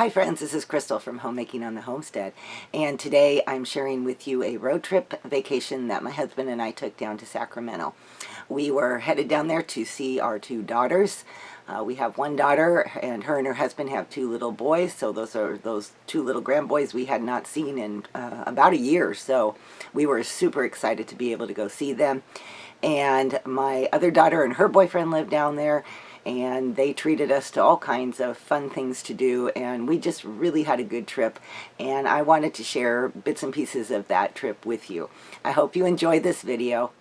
Hi friends, this is Crystal from Homemaking on the Homestead, and today I'm sharing with you a road trip vacation that my husband and I took down to Sacramento. We were headed down there to see our two daughters. We have one daughter, and her husband have two little boys, so those two little grandboys we had not seen in about a year, so we were super excited to be able to go see them. And my other daughter and her boyfriend live down there, and they treated us to all kinds of fun things to do, and we just really had a good trip, and I wanted to share bits and pieces of that trip with you. I hope you enjoy this video.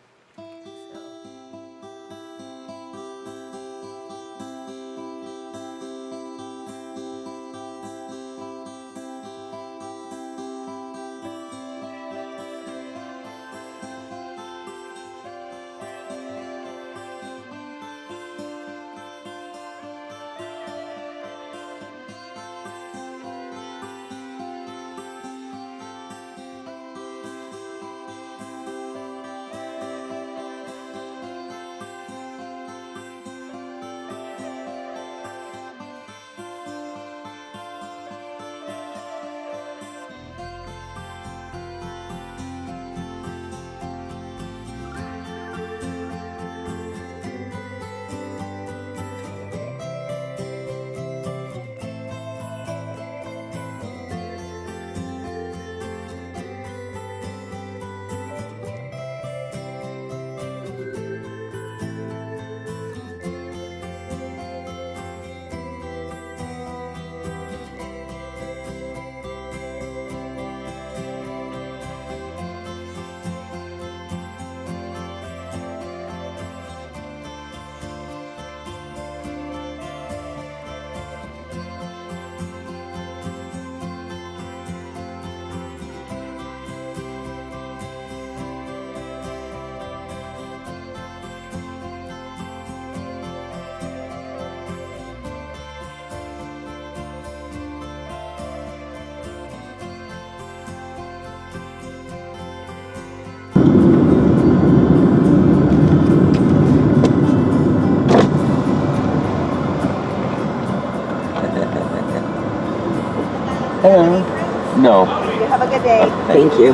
Hello. No. You have a good day. Thank you.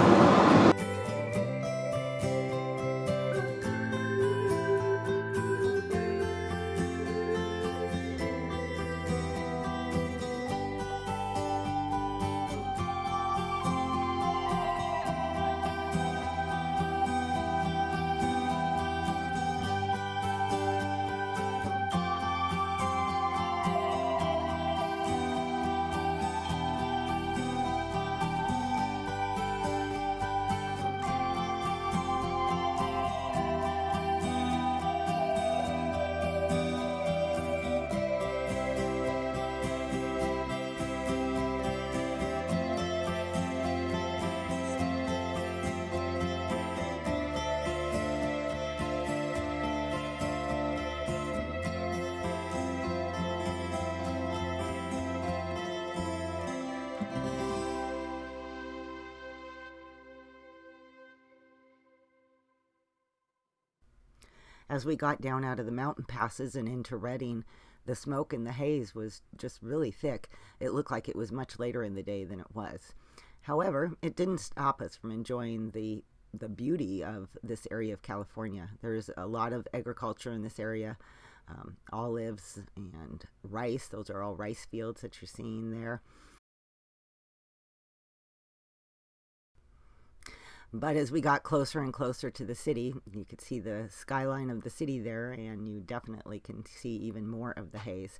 As we got down out of the mountain passes and into Redding, the smoke and the haze was just really thick. It looked like it was much later in the day than it was. However, it didn't stop us from enjoying the beauty of this area of California. There's a lot of agriculture in this area, olives and rice. Those are all rice fields that you're seeing there. But as we got closer and closer to the city, you could see the skyline of the city there, and you definitely can see even more of the haze.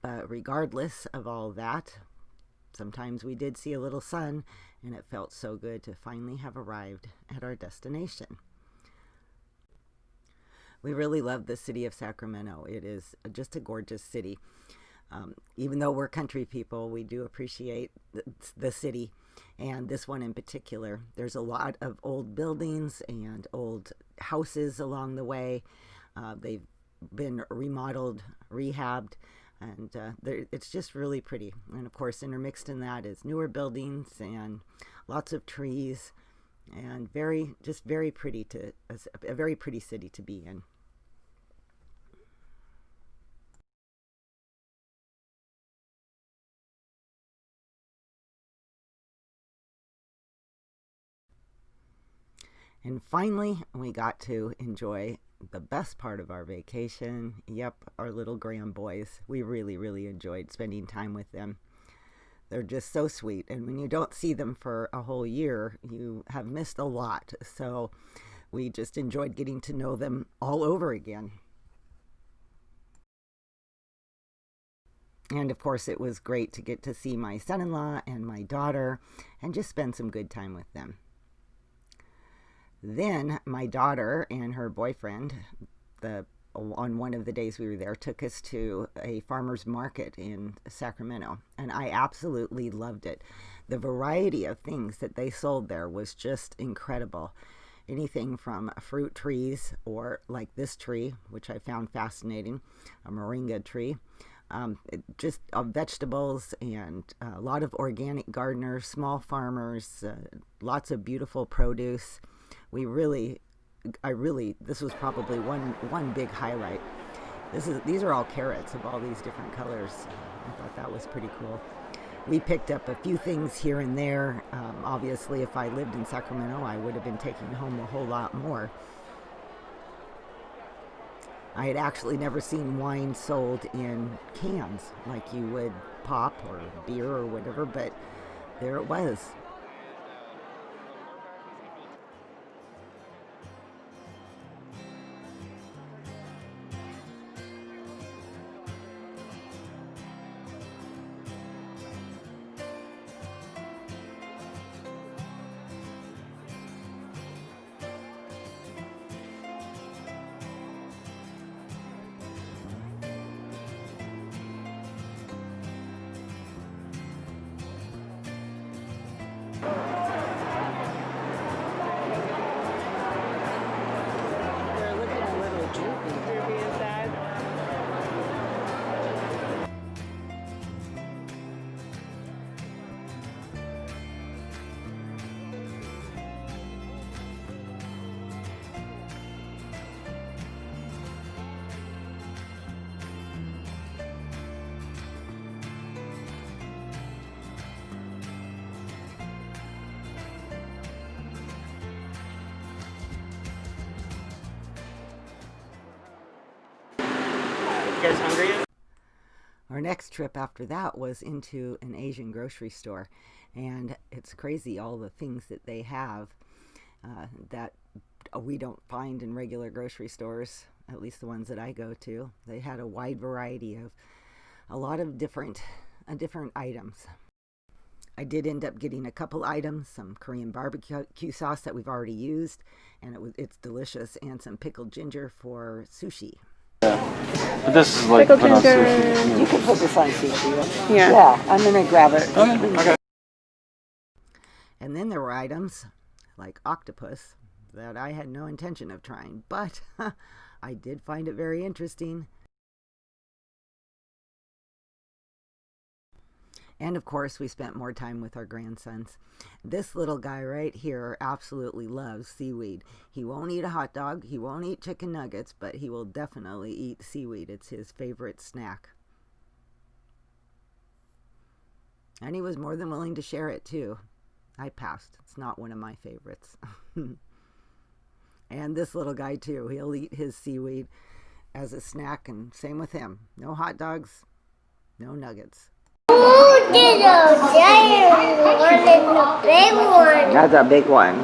But regardless of all that, sometimes we did see a little sun, and it felt so good to finally have arrived at our destination. We really love the city of Sacramento. It is just a gorgeous city. Even though we're country people, we do appreciate the city, and this one in particular. There's a lot of old buildings and old houses along the way. They've been remodeled, rehabbed, and it's just really pretty. And of course, intermixed in that is newer buildings and lots of trees, and just very pretty, a very pretty city to be in. And finally, we got to enjoy the best part of our vacation. Yep, our little grand boys. We really, really enjoyed spending time with them. They're just so sweet. And when you don't see them for a whole year, you have missed a lot. So we just enjoyed getting to know them all over again. And of course, it was great to get to see my son-in-law and my daughter and just spend some good time with them. Then my daughter and her boyfriend, on one of the days we were there, took us to a farmer's market in Sacramento, and I absolutely loved it. The variety of things that they sold there was just incredible. Anything from fruit trees, or like this tree, which I found fascinating, a moringa tree, just vegetables, and a lot of organic gardeners, small farmers, lots of beautiful produce. This was probably one big highlight. These are all carrots of all these different colors. I thought that was pretty cool. We picked up a few things here and there. Obviously, if I lived in Sacramento, I would have been taking home a whole lot more. I had actually never seen wine sold in cans like you would pop or beer or whatever, but there it was. They're looking a little droopy. Droopy and sad. You guys hungry yet? Our next trip after that was into an Asian grocery store, and it's crazy all the things that they have that we don't find in regular grocery stores, at least the ones that I go to. They had a wide variety of a lot of different items. I did end up getting a couple items, some Korean barbecue sauce that we've already used, and it's delicious, and some pickled ginger for sushi. But this is like Pickled put on ginger. sushi. You can put this on sushi. Yeah. Yeah, I'm gonna grab it. Okay. And then there were items like octopus that I had no intention of trying, but I did find it very interesting. And of course, we spent more time with our grandsons. This little guy right here absolutely loves seaweed. He won't eat a hot dog, he won't eat chicken nuggets, but he will definitely eat seaweed. It's his favorite snack. And he was more than willing to share it too. I passed. It's not one of my favorites. And this little guy too, he'll eat his seaweed as a snack, and same with him. No hot dogs, no nuggets. Who did a giant one and the big one? That's a big one.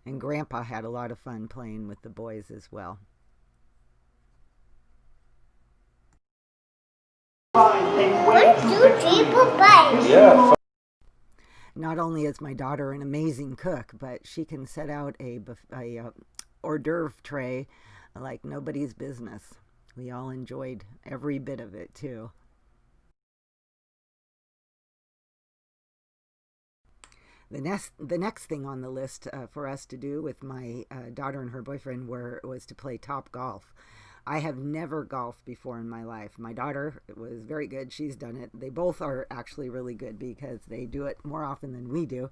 And Grandpa had a lot of fun playing with the boys as well. One, two, three, four, five. Yeah. Not only is my daughter an amazing cook, but she can set out a hors d'oeuvre tray like nobody's business. We all enjoyed every bit of it too. The next thing on the list for us to do with my daughter and her boyfriend was to play top golf. I have never golfed before in my life. My daughter was very good. She's done it. They both are actually really good because they do it more often than we do.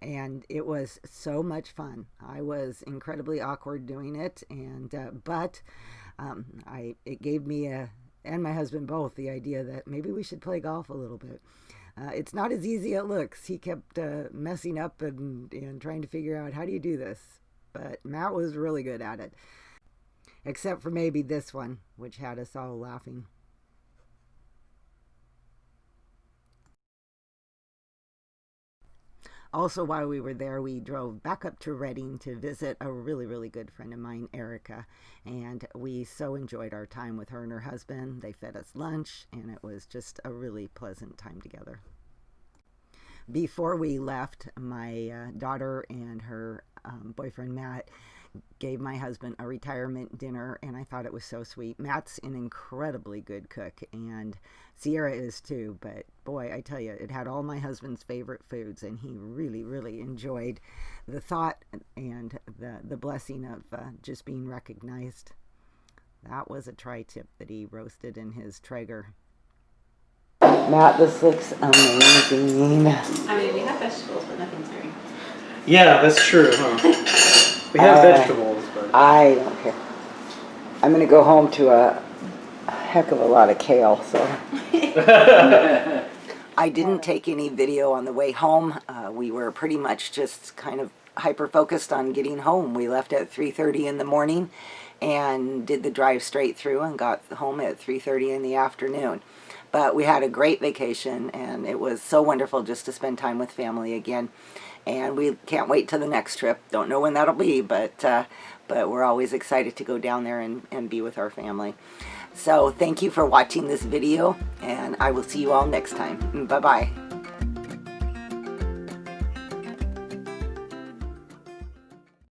And it was so much fun. I was incredibly awkward doing it, but it gave me and my husband both the idea that maybe we should play golf a little bit. It's not as easy as it looks. He kept messing up and trying to figure out, how do you do this? But Matt was really good at it. Except for maybe this one, which had us all laughing. Also, while we were there, we drove back up to Reading to visit a really, really good friend of mine, Erica. And we so enjoyed our time with her and her husband. They fed us lunch, and it was just a really pleasant time together. Before we left, my daughter and her boyfriend, Matt, gave my husband a retirement dinner, and I thought it was so sweet. Matt's an incredibly good cook, and Sierra is too, but boy, I tell you, it had all my husband's favorite foods, and he really, really enjoyed the thought and the blessing of just being recognized. That was a tri-tip that he roasted in his Traeger. Matt, this looks amazing. I mean, we have vegetables, but nothing's very. Yeah, that's true, huh? We have vegetables, but I don't care. I'm going to go home to a heck of a lot of kale, so. I didn't take any video on the way home. We were pretty much just kind of hyper-focused on getting home. We left at 3:30 in the morning and did the drive straight through and got home at 3:30 in the afternoon. But we had a great vacation, and it was so wonderful just to spend time with family again. And we can't wait till the next trip. Don't know when that'll be, but we're always excited to go down there and be with our family. So thank you for watching this video, and I will see you all next time. Bye-bye.